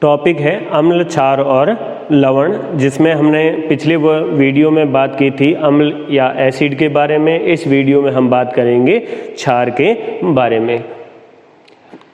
Topic है अम्ल, क्षार और लवण, जिसमें हमने पिछले वीडियो में बात की थी अम्ल या एसिड के बारे में। इस वीडियो में हम बात करेंगे क्षार के बारे में।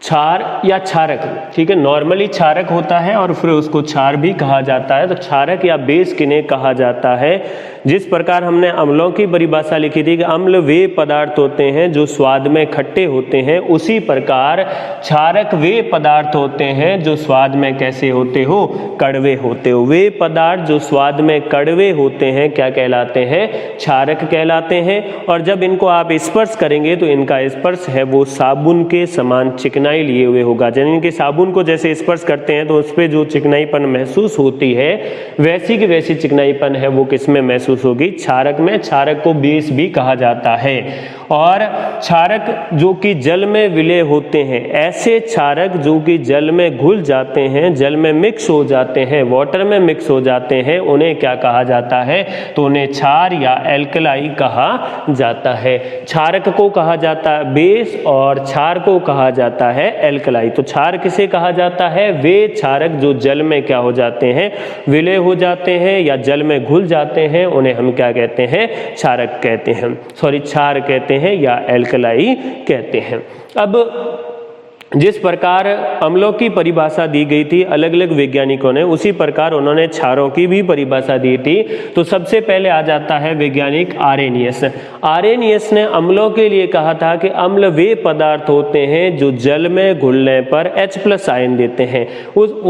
क्षार या क्षारक, ठीक है, नॉर्मली क्षारक होता है और फिर उसको क्षार भी कहा जाता है। तो क्षारक या बेस किन्हें कहा जाता है? जिस प्रकार हमने अम्लों की परिभाषा लिखी थी कि अम्ल वे पदार्थ होते हैं जो स्वाद में खट्टे होते हैं, उसी प्रकार क्षारक वे पदार्थ होते हैं जो स्वाद में कैसे होते हो? कड़वे होते हो। वे पदार्थ जो स्वाद में कड़वे होते हैं क्या कहलाते हैं? क्षारक कहलाते हैं। और जब इनको आप स्पर्श करेंगे तो इनका स्पर्श है वो साबुन के समान चिकनाई लिए हुए होगा। यानी कि साबुन को जैसे स्पर्श करते हैं तो उस पर जो चिकनाईपन महसूस होती है वैसी की वैसी चिकनाईपन है वो किसमें महसूस होगी? क्षारक में। क्षारक को बेस भी कहा जाता है। और क्षारक जो कि जल में विलय होते हैं, ऐसे क्षारक जो कि जल में घुल जाते हैं, जल में मिक्स हो जाते हैं, वाटर में मिक्स हो जाते हैं, उन्हें क्या कहा जाता है? तो उन्हें क्षार या एल्कलाई कहा जाता है। क्षारक को कहा जाता है बेस और क्षार को कहा जाता है एल्कलाई। तो क्षार किसे कहा जाता है? वे क्षारक जो जल में क्या हो जाते हैं? विलय हो जाते हैं या जल में घुल जाते हैं, उन्हें हम क्या कहते हैं? क्षारक कहते हैं, क्षार कहते हैं या एल्कलाई कहते हैं। अब जिस प्रकार अम्लों की परिभाषा दी गई थी अलग अलग वैज्ञानिकों ने, उसी प्रकार उन्होंने क्षारों की भी परिभाषा दी थी। तो सबसे पहले आ जाता है वैज्ञानिक आरेनियस। आरेनियस ने अम्लों के लिए कहा था कि अम्ल वे पदार्थ होते हैं जो जल में घुलने पर H+ आयन देते हैं।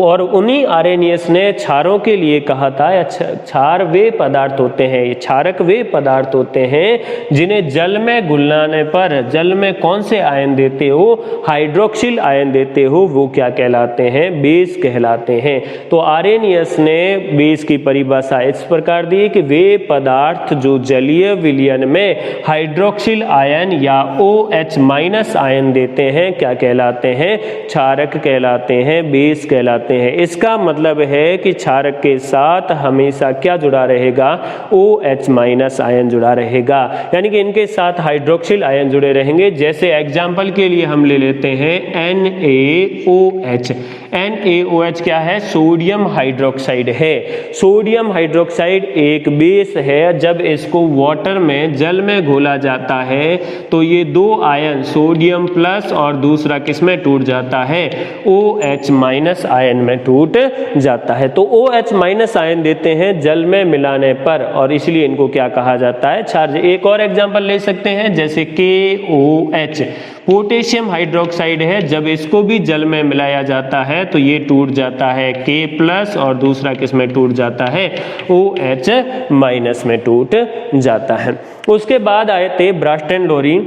और उन्हीं आरेनियस ने क्षारों के लिए कहा था क्षार वे पदार्थ होते हैं, क्षारक वे पदार्थ होते हैं जिन्हें जल में घुलने पर जल में कौन से आयन देते हो? हाइड्रोक्सिल आयन देते हो, वो क्या कहलाते हैं? बेस कहलाते हैं। तो आरेनियस ने बेस की परिभाषा इस प्रकार दी कि वे पदार्थ जो जलीय विलयन में हाइड्रोक्सिल आयन या OH- आयन देते हैं क्या कहलाते हैं? क्षारक कहलाते हैं, बेस कहलाते हैं। इसका मतलब है कि क्षारक के साथ हमेशा क्या जुड़ा रहेगा? OH- आयन जुड़ा रहेगा, यानी कि इनके साथ हाइड्रोक्सिल आयन जुड़े रहेंगे। जैसे एग्जाम्पल के लिए हम ले लेते हैं NaOH। NaOH क्या है? सोडियम हाइड्रोक्साइड है। सोडियम हाइड्रोक्साइड एक बेस है। जब इसको वाटर में, जल में घोला जाता है तो ये दो आयन सोडियम प्लस और दूसरा किसमें टूट जाता है? OH- आयन में टूट जाता है। तो OH- आयन देते हैं जल में मिलाने पर, और इसलिए इनको क्या कहा जाता है? क्षार। एक और एग्जांपल ले सकते हैं, जैसे KOH पोटेशियम हाइड्रोक्साइड है। जब इसको भी जल में मिलाया जाता है तो ये टूट जाता है K+ और दूसरा किसमें टूट जाता है? OH- में टूट जाता है। उसके बाद आए थे ब्रास्टन लोरी।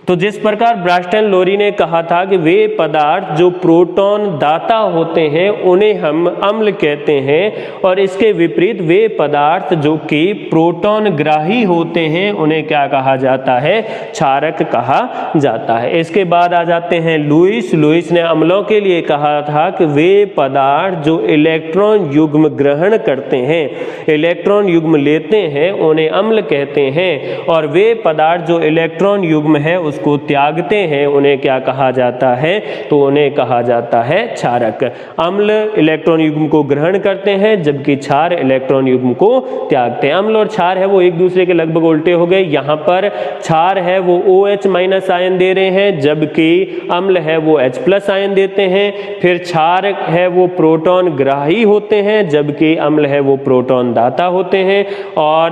तो जिस प्रकार ब्रास्टन लोरी ने कहा था कि वे पदार्थ जो प्रोटॉन दाता होते हैं उन्हें हम अम्ल कहते हैं, और इसके विपरीत वे पदार्थ जो कि प्रोटॉन ग्राही होते हैं उन्हें क्या कहा जाता है? क्षारक कहा जाता है। इसके बाद आ जाते हैं लुईस। लुईस ने अम्लों के लिए कहा था कि वे पदार्थ जो इलेक्ट्रॉन युग्म ग्रहण करते हैं, इलेक्ट्रॉन युग्म लेते हैं, उन्हें अम्ल कहते हैं, और वे पदार्थ जो इलेक्ट्रॉन युग्म है को त्यागते हैं उन्हें क्या कहा जाता है? तो उन्हें कहा जाता है क्षारक। अम्ल इलेक्ट्रॉन युग्म को ग्रहण करते हैं जबकि क्षार इलेक्ट्रॉन युग्म को त्यागते हैं। अम्ल और क्षार है वो एक दूसरे के लगभग उल्टे हो गए। यहाँ पर क्षार है वो OH- आयन दे रहे हैं जबकि अम्ल है वो H+ आयन देते हैं। फिर क्षार है वो प्रोटॉन ग्राही होते हैं जबकि अम्ल है वो प्रोटॉन दाता होते हैं, और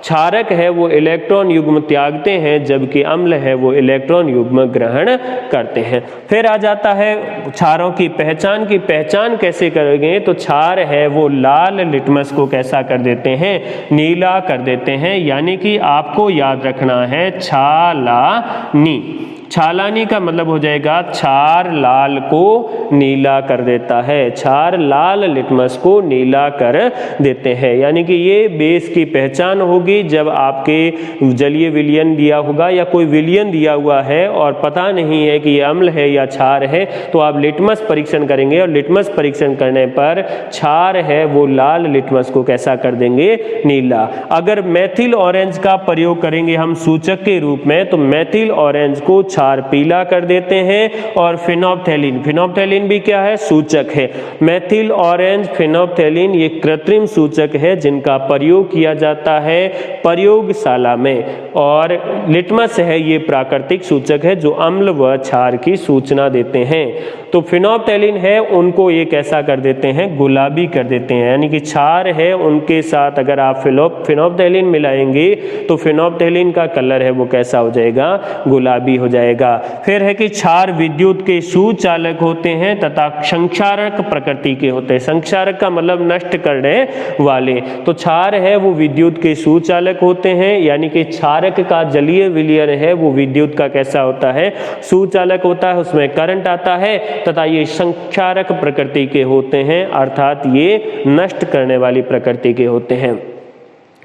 क्षारक है वो इलेक्ट्रॉन युग्म त्यागते हैं जबकि अम्ल है वो इलेक्ट्रॉन युग्म ग्रहण करते हैं। फिर आ जाता है क्षारों की पहचान। की पहचान कैसे करेंगे? तो क्षार है वो लाल लिटमस को कैसा कर देते हैं? नीला कर देते हैं। यानी कि आपको याद रखना है छालानी। छालानी का मतलब हो जाएगा क्षार लाल को नीला कर देता है, क्षार लाल लिटमस को नीला कर देते हैं। यानी कि ये बेस की पहचान होगी जब आपके जलीय विलयन दिया होगा या कोई विलयन दिया हुआ है और पता नहीं है कि ये अम्ल है या क्षार है, तो आप लिटमस परीक्षण करेंगे और लिटमस परीक्षण करने पर क्षार है वो लाल लिटमस को कैसा कर देंगे? नीला। अगर मेथिल ऑरेंज का प्रयोग करेंगे हम सूचक के रूप में, तो मेथिल ऑरेंज को क्षार क्षार पीला कर देते हैं। और फिनोप्थेलिन, फिनोप्थेलिन भी क्या है? सूचक है। मेथिल ऑरेंज फिनोप्थेलिन ये कृत्रिम सूचक है जिनका प्रयोग किया जाता है प्रयोगशाला में। और लिटमस है ये प्राकृतिक सूचक है जो अम्ल व क्षार की सूचना देते हैं। तो फिनोप्थेलिन है उनको ये कैसा कर देते हैं? गुलाबी कर देते हैं। यानी कि क्षार है उनके साथ अगर आप फिनोप्थेलिन मिलाएंगे तो फिनोप्थेलिन का कलर है वो कैसा हो जाएगा? गुलाबी हो जाएगा। फिर है कि क्षार विद्युत के सुचालक होते हैं तथा संक्षारक प्रकृति के होते हैं। संक्षारक का मतलब नष्ट करने वाले। तो क्षार है वो विद्युत के सुचालक होते हैं, यानी कि क्षारक का जलीय विलयन है वो विद्युत का कैसा होता है? सुचालक होता है, उसमें करंट आता है तथा ये संक्षारक प्रकृति के होते हैं, अर्थात ये नष्ट करने वाली प्रकृति के होते हैं।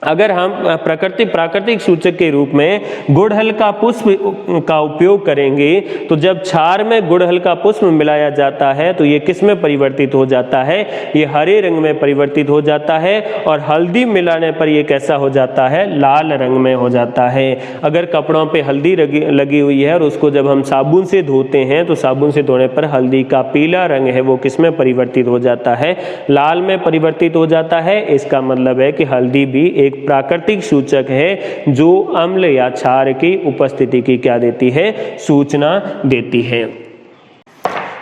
अगर हम प्राकृतिक सूचक के रूप में गुड़हल का पुष्प का उपयोग करेंगे तो जब क्षार में गुड़हल का पुष्प मिलाया जाता है तो ये किस में परिवर्तित हो जाता है? ये हरे रंग में परिवर्तित हो जाता है। और हल्दी मिलाने पर ये कैसा हो जाता है? लाल रंग में हो जाता है। अगर कपड़ों पे हल्दी लगी हुई है और उसको जब हम साबुन से धोते हैं तो साबुन से धोने पर हल्दी का पीला रंग है वो किस में परिवर्तित हो जाता है? लाल में परिवर्तित हो जाता है। इसका मतलब है कि हल्दी भी एक प्राकृतिक सूचक है जो अम्ल या क्षार की उपस्थिति की क्या देती है? सूचना देती है।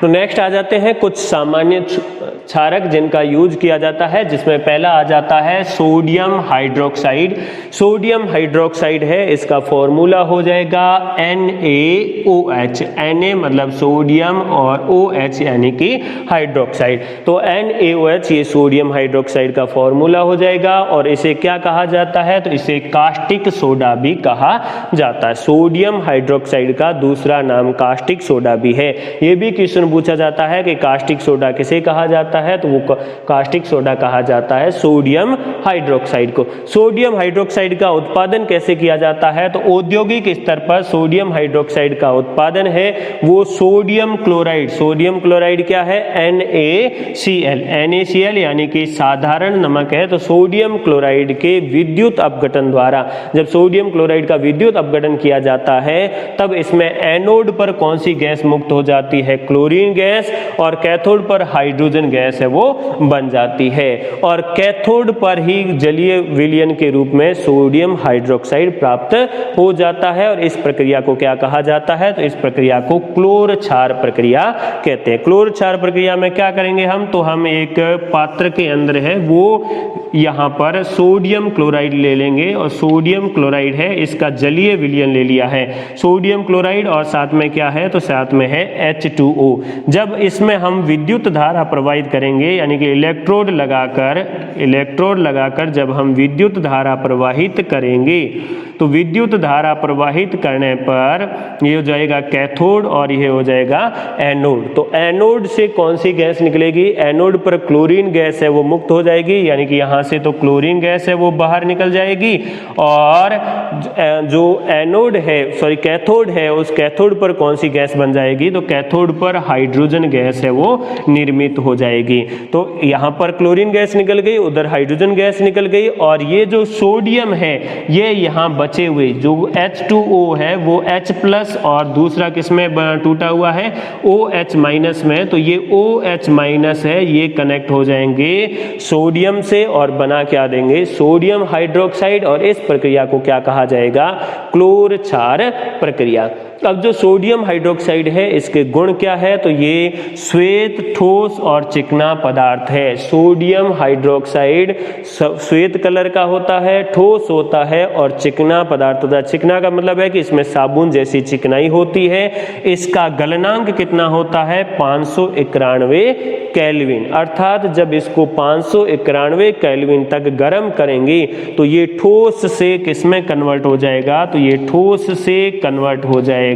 तो नेक्स्ट आ जाते हैं कुछ सामान्य क्षारक जिनका यूज किया जाता है, जिसमें पहला आ जाता है सोडियम हाइड्रोक्साइड। सोडियम हाइड्रोक्साइड है, इसका फॉर्मूला हो जाएगा NaOH। Na मतलब सोडियम और OH यानी कि हाइड्रोक्साइड। तो NaOH ये सोडियम हाइड्रोक्साइड का फॉर्मूला हो जाएगा। और इसे क्या कहा जाता है? तो इसे कास्टिक सोडा भी कहा जाता है। सोडियम हाइड्रोक्साइड का दूसरा नाम कास्टिक सोडा भी है। ये भी क्वेश्चन पूछा जाता है कि कास्टिक सोडा किसे कहा जाता है? तो वो कास्टिक सोडा कहा जाता है सोडियम हाइड्रोक्साइड को। सोडियम हाइड्रोक्साइड का उत्पादन कैसे किया जाता है? तो औद्योगिक स्तर पर सोडियम हाइड्रोक्साइड का उत्पादन है वो सोडियम क्लोराइड। सोडियम क्लोराइड क्या है? NaCl। NaCl यानी कि साधारण नमक है। तो सोडियम क्लोराइड के विद्युत अपघटन द्वारा जब सोडियम क्लोराइड का विद्युत अपघटन किया जाता है तब इसमें एनोड पर कौन सी गैस मुक्त हो जाती है? Chlorine gas. और कैथोड पर हाइड्रोजन गैस है वो बन जाती है। और कैथोड पर ही जलीय विलयन के रूप में सोडियम हाइड्रोक्साइड प्राप्त हो जाता है। और इस प्रक्रिया को क्या कहा जाता है? तो इस प्रक्रिया को क्लोर क्षार प्रक्रिया कहते हैं। क्लोर क्षार प्रक्रिया में क्या करेंगे हम? तो हम एक पात्र के अंदर है वो यहाँ पर सोडियम क्लोराइड ले लेंगे। और सोडियम क्लोराइड है इसका जलीय विलयन ले लिया है सोडियम क्लोराइड। और साथ में क्या है? तो साथ में है H2O। जब इसमें हम विद्युत धारा प्रवाहित करेंगे यानी कि इलेक्ट्रोड लगाकर जब हम विद्युत धारा प्रवाहित करेंगे तो विद्युत धारा प्रवाहित करने पर ये हो जाएगा कैथोड और ये हो जाएगा एनोड। तो एनोड से कौन सी गैस निकलेगी? एनोड पर क्लोरीन गैस है वो मुक्त हो जाएगी, यानी कि यहाँ से तो क्लोरीन गैस है वो बाहर निकल जाएगी। और जो एनोड है कैथोड है उस कैथोड पर कौन सी गैस बन जाएगी? तो कैथोड पर हाइड्रोजन गैस है वो निर्मित हो जाएगी। तो यहाँ पर क्लोरीन गैस निकल गई, उधर हाइड्रोजन गैस निकल गई। और ये जो सोडियम है ये यहाँ बचे हुए जो H2O है वो H+ और दूसरा किसमें टूटा हुआ है? OH- में। तो ये OH- है ये कनेक्ट हो जाएंगे सोडियम से और बना क्या देंगे? Sodium hydroxide. और इस प्रक्रिया को क्या कहा जाएगा? क्लोर क्षार प्रक्रिया। अब जो सोडियम हाइड्रोक्साइड है इसके गुण क्या है? तो ये श्वेत, ठोस और चिकना पदार्थ है। सोडियम हाइड्रोक्साइड श्वेत कलर का होता है, ठोस होता है और चिकना पदार्थ होता है। चिकना का मतलब है कि इसमें साबुन जैसी चिकनाई होती है। इसका गलनांक कितना होता है? 591 केल्विन। अर्थात जब इसको 591 केल्विन तक गर्म करेंगे तो ये ठोस से किसमें कन्वर्ट हो जाएगा? तो ये ठोस से कन्वर्ट हो जाएगा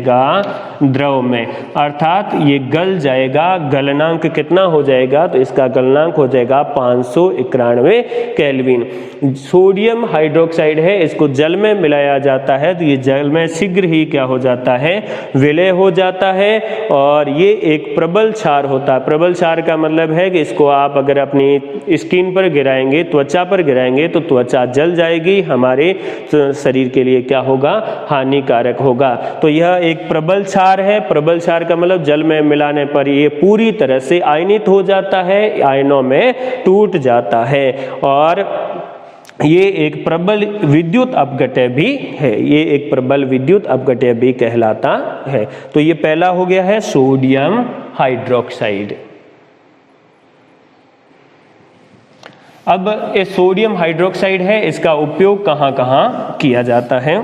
द्रव में, अर्थात ये गल जाएगा। गलनांक कितना हो जाएगा? तो इसका गलनांक हो जाएगा 591 केल्विन। सोडियम हाइड्रोक्साइड है इसको जल में मिलाया जाता है तो ये जल में शीघ्र ही क्या हो जाता है? विलय हो जाता है। और ये एक प्रबल क्षार होता है। प्रबल क्षार का मतलब है कि इसको आप अगर अपनी स्किन पर गिराएंगे, त्वचा पर गिराएंगे तो त्वचा जल जाएगी, हमारे शरीर के लिए क्या होगा? हानिकारक होगा। तो यह एक प्रबल क्षार है। प्रबल क्षार का मतलब जल में मिलाने पर ये पूरी तरह से आयनित हो जाता है, आयनों में टूट जाता है और ये एक प्रबल विद्युत अपघट्य भी है। ये एक प्रबल विद्युत अपघट्य भी कहलाता है। तो ये पहला हो गया है सोडियम हाइड्रोक्साइड। अब ये सोडियम हाइड्रोक्साइड है, इसका उपयोग कहाँ कहाँ किया जाता है?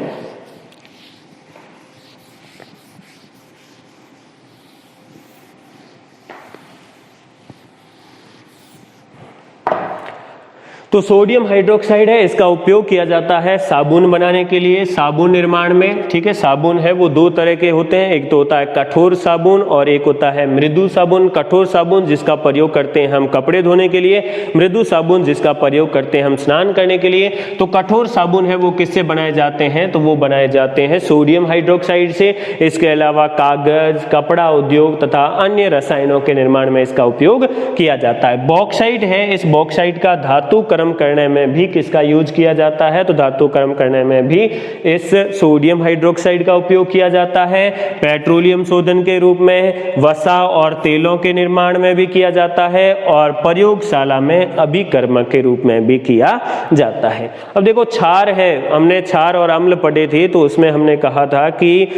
तो सोडियम हाइड्रोक्साइड है, इसका उपयोग किया जाता है साबुन बनाने के लिए, साबुन निर्माण में। ठीक है, साबुन है वो दो तरह के होते हैं, एक तो होता है कठोर साबुन और एक होता है मृदु साबुन। कठोर साबुन जिसका प्रयोग करते हैं हम कपड़े धोने के लिए, मृदु साबुन जिसका प्रयोग करते हैं हम स्नान करने के लिए। तो कठोर साबुन है वो किससे बनाए जाते हैं? तो वो बनाए जाते हैं सोडियम हाइड्रोक्साइड से। इसके अलावा कागज, कपड़ा उद्योग तथा अन्य रसायनों के निर्माण में इसका उपयोग किया जाता है। बॉक्साइट है, इस बॉक्साइट का धातु कर्म करने में भी किसका यूज किया जाता है? तो धातु कर्म करने में भी इस सोडियम हाइड्रोक्साइड का उपयोग किया जाता है। पेट्रोलियम शोधन के रूप में, वसा और तेलों के निर्माण में भी किया जाता है और प्रयोगशाला में अभिकर्मक के रूप में भी किया जाता है। अब देखो क्षार है, हमने क्षार और अम्ल पढ़े थे, तो उसमें हमने कहा था कि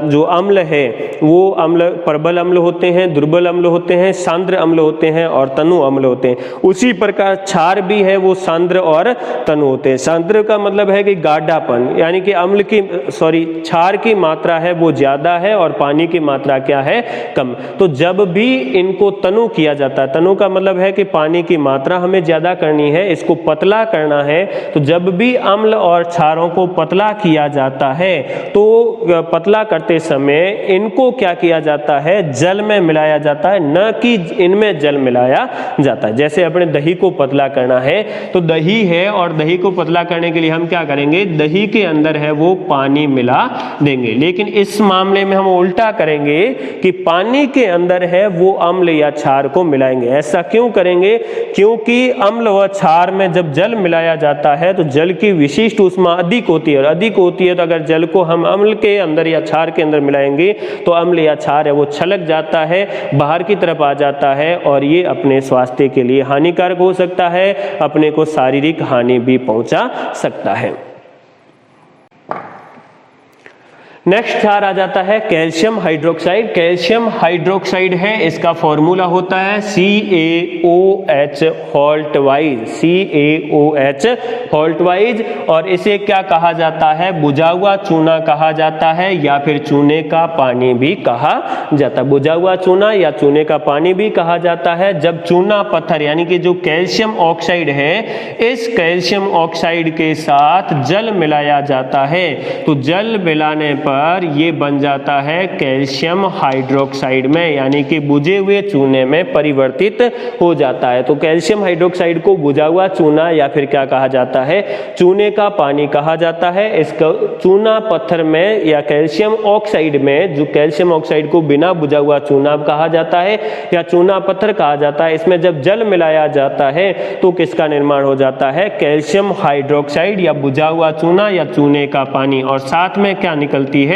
जो अम्ल है वो अम्ल प्रबल अम्ल होते हैं, दुर्बल अम्ल होते हैं, सांद्र अम्ल होते हैं और तनु अम्ल होते हैं। उसी प्रकार क्षार भी है वो सांद्र और तनु होते हैं। सांद्र का मतलब है कि गाढ़ापन, यानी कि अम्ल की क्षार की मात्रा है वो ज्यादा है और पानी की मात्रा क्या है? कम। तो जब भी इनको तनु किया जाता है, तनु का मतलब है कि पानी की मात्रा हमें ज्यादा करनी है, इसको पतला करना है, तो जब भी अम्ल और क्षारों को पतला किया जाता है तो पतला करते समय इनको क्या किया जाता है? जल में मिलाया जाता है, न कि इनमें जल मिलाया जाता है। जैसे अपने दही को पतला करना है तो दही है और दही को पतला करने के लिए हम क्या करेंगे? दही के अंदर है वो पानी मिला देंगे। लेकिन इस मामले में हम उल्टा करेंगे कि पानी के अंदर है वो अम्ल या क्षार को मिलाएंगे। ऐसा क्यों करेंगे? क्योंकि अम्ल व क्षार में जब जल मिलाया जाता है तो जल की विशिष्ट ऊष्मा अधिक होती है और अधिक होती है, तो अगर जल को हम अम्ल के अंदर या क्षार के अंदर मिलाएंगे तो अम्ल या क्षार है वो छलक जाता है, बाहर की तरफ आ जाता है और ये अपने स्वास्थ्य के लिए हानिकारक हो सकता है, अपने को शारीरिक हानि भी पहुंचा सकता है। नेक्स्ट क्षार आ जाता है कैल्शियम हाइड्रोक्साइड। कैल्शियम हाइड्रोक्साइड है, इसका फॉर्मूला होता है CaOH Holt wise, CaOH Holt wise. और इसे क्या कहा जाता है? बुझा हुआ चूना कहा जाता है या फिर चूने का पानी भी कहा जाता है। बुझा हुआ चूना या चूने का पानी भी कहा जाता है। जब चूना पत्थर यानी कि जो कैल्शियम ऑक्साइड है, इस कैल्शियम ऑक्साइड के साथ जल मिलाया जाता है तो जल मिलाने पर ये बन जाता है कैल्शियम हाइड्रोक्साइड में, यानी कि बुझे हुए चूने में परिवर्तित हो जाता है। तो कैल्शियम हाइड्रोक्साइड को बुझा हुआ चूना या फिर क्या कहा जाता है? चूने का पानी कहा जाता है। इसका चूना पत्थर में या कैल्शियम ऑक्साइड में, जो कैल्शियम ऑक्साइड को बिना बुझा हुआ चूना कहा जाता है या चूना पत्थर कहा जाता है, इसमें जब जल मिलाया जाता है तो किसका निर्माण हो जाता है? कैल्शियम हाइड्रोक्साइड या बुझा हुआ चूना या चूने का पानी। और साथ में क्या निकलती है?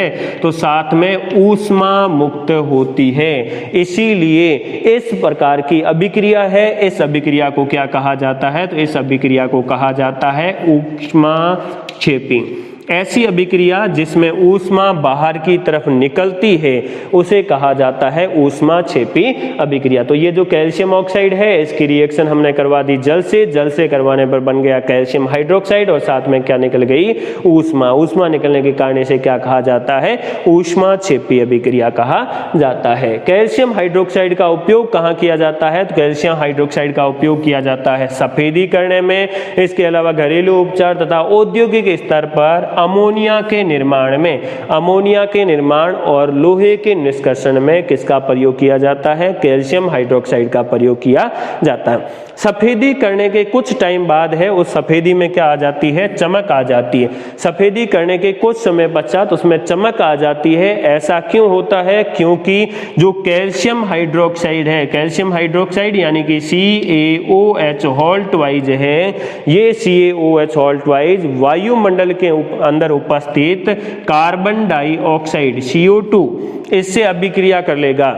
तो साथ में ऊष्मा मुक्त होती है। इसीलिए इस प्रकार की अभिक्रिया है, इस अभिक्रिया को क्या कहा जाता है? तो इस अभिक्रिया को कहा जाता है ऊष्माक्षेपी। ऐसी अभिक्रिया जिसमें ऊष्मा बाहर की तरफ निकलती है उसे कहा जाता है ऊष्माक्षेपी अभिक्रिया। तो ये जो कैल्शियम ऑक्साइड है इसकी रिएक्शन हमने करवा दी जल से, जल से करवाने पर बन गया कैल्शियम हाइड्रोक्साइड और साथ में क्या निकल गई? ऊष्मा। ऊष्मा निकलने के कारण इसे क्या कहा जाता है? ऊष्माक्षेपी अभिक्रिया कहा जाता है। कैल्शियम हाइड्रोक्साइड का उपयोग कहाँ किया जाता है? तो कैल्शियम हाइड्रोक्साइड का उपयोग किया जाता है सफेदी करने में, इसके अलावा घरेलू उपचार तथा औद्योगिक स्तर पर अमोनिया के निर्माण में, अमोनिया के निर्माण और लोहे के निष्कर्षण में किसका प्रयोग किया जाता है? कैल्शियम हाइड्रोक्साइड का प्रयोग किया जाता है। सफेदी करने के कुछ टाइम बाद है उस सफेदी में क्या आ जाती है? चमक आ जाती है। सफेदी करने के कुछ समय पश्चात उसमें चमक आ जाती है। ऐसा क्यों होता है? क्योंकि जो कैल्शियम हाइड्रोक्साइड है, कैल्शियम हाइड्रोक्साइड यानी कि CaOH होल्ट वाइज है, ये CaOH होल्ट वाइज वायुमंडल के अंदर उपस्थित कार्बन डाइऑक्साइड CO2 इससे अभिक्रिया कर लेगा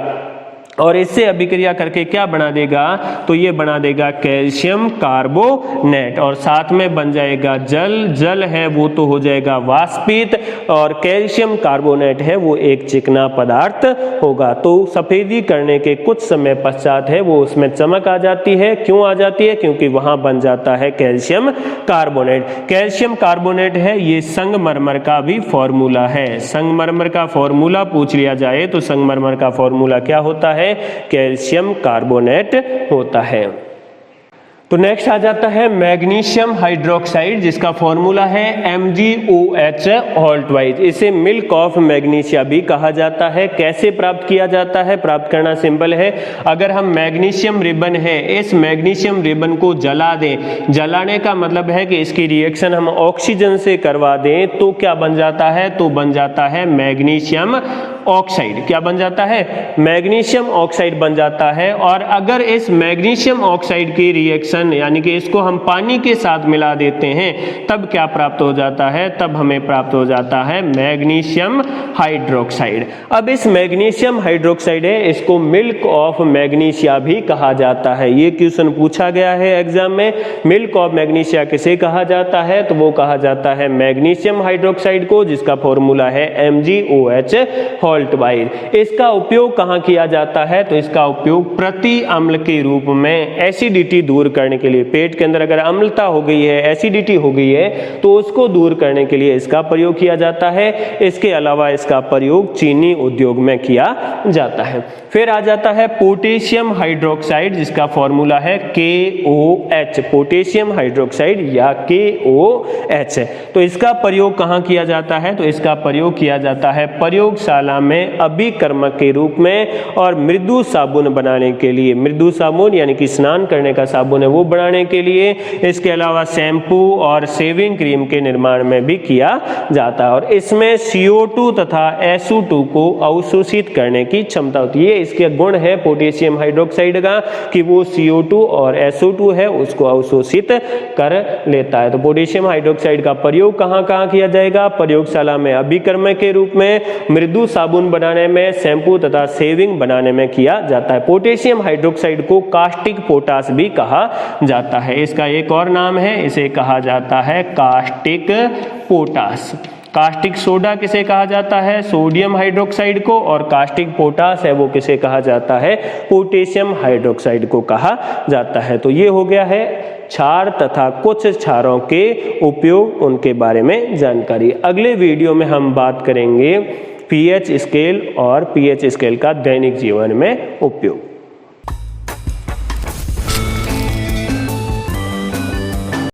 और इससे अभिक्रिया करके क्या बना देगा, तो ये बना देगा कैल्शियम कार्बोनेट और साथ में बन जाएगा जल। जल है वो तो हो जाएगा वाष्पित और कैल्शियम कार्बोनेट है वो एक चिकना पदार्थ होगा। तो सफेदी करने के कुछ समय पश्चात है वो उसमें चमक आ जाती है। क्यों आ जाती है, क्योंकि वहां बन जाता है कैल्शियम कार्बोनेट। कैल्शियम कार्बोनेट है ये संगमरमर का भी फॉर्मूला है। संगमरमर का फॉर्मूला पूछ लिया जाए तो संगमरमर का फॉर्मूला क्या होता है, कैल्शियम कार्बोनेट होता है। तो नेक्स्ट आ जाता है मैग्नीशियम हाइड्रोक्साइड जिसका फॉर्मूला है MgOH होल्ट वाइज। इसे मिल्क ऑफ मैग्नीशिया भी कहा जाता है। कैसे प्राप्त किया जाता है, प्राप्त करना सिंपल है। अगर हम मैग्नीशियम रिबन है, इस मैग्नीशियम रिबन को जला दें, जलाने का मतलब है कि इसकी रिएक्शन हम ऑक्सीजन से करवा दें तो क्या बन जाता है, तो बन जाता है मैग्नीशियम ऑक्साइड। क्या बन जाता है, मैग्नीशियम ऑक्साइड बन जाता है। और अगर इस मैग्नीशियम ऑक्साइड की रिएक्शन यानी कि इसको हम पानी के साथ मिला देते हैं तब क्या प्राप्त हो जाता है, तब हमें प्राप्त हो जाता है मैग्नीशियम हाइड्रोक्साइड। अब इस मैग्नीशियम हाइड्रोक्साइड है इसको मिल्क ऑफ मैग्नीशिया भी कहा जाता है। ये क्वेश्चन पूछा गया है एग्जाम में। मिल्क ऑफ मैग्नीशिया किसे कहा जाता है, तो वो कहा जाता है मैग्नीशियम हाइड्रोक्साइड को जिसका फॉर्मूला है MgOH होल्ट वाइज। इसका उपयोग कहाँ किया जाता है, तो इसका उपयोग प्रति अम्ल के रूप में एसिडिटी दूर करने के लिए, पेट के अंदर अगर अम्लता हो गई है, एसिडिटी हो गई है तो उसको दूर करने के लिए इसका प्रयोग किया जाता है। इसके अलावा इसका प्रयोग चीनी उद्योग में किया जाता है। फिर आ जाता है पोटेशियम हाइड्रोक्साइड जिसका फॉर्मूला है KOH, पोटेशियम हाइड्रोक्साइड या KOH। तो इसका प्रयोग कहाँ किया जाता है, तो इसका प्रयोग किया जाता है प्रयोगशाला में अभिकर्मक के रूप में और मृदु साबुन बनाने के लिए। मृदु साबुन यानी कि स्नान करने का साबुन है वो बनाने के लिए। इसके अलावा शैम्पू और शेविंग क्रीम के निर्माण में भी किया जाता है और इसमें CO2 तथा SO2 को अवशोषित करने की क्षमता होती है। इसके गुण है पोटेशियम हाइड्रोक्साइड का कि वो CO2 और SO2 है उसको अवशोषित कर लेता है। तो पोटेशियम हाइड्रोक्साइड का प्रयोग कहाँ कहाँ किया जाएगा, प्रयोगशाला में अभिकर्मक के रूप में, मृदु साबुन बनाने में, शैम्पू तथा शेविंग बनाने में किया जाता है। पोटेशियम हाइड्रोक्साइड को कास्टिक पोटास भी कहा जाता है। इसका एक और नाम है, इसे कहा जाता है कास्टिक पोटास। कास्टिक सोडा किसे कहा जाता है, सोडियम हाइड्रोक्साइड को, और कास्टिक पोटास है वो किसे कहा जाता है, पोटेशियम हाइड्रोक्साइड को कहा जाता है। तो ये हो गया है क्षार तथा कुछ क्षारों के उपयोग, उनके बारे में जानकारी। अगले वीडियो में हम बात करेंगे pH स्केल और pH स्केल का दैनिक जीवन में उपयोग।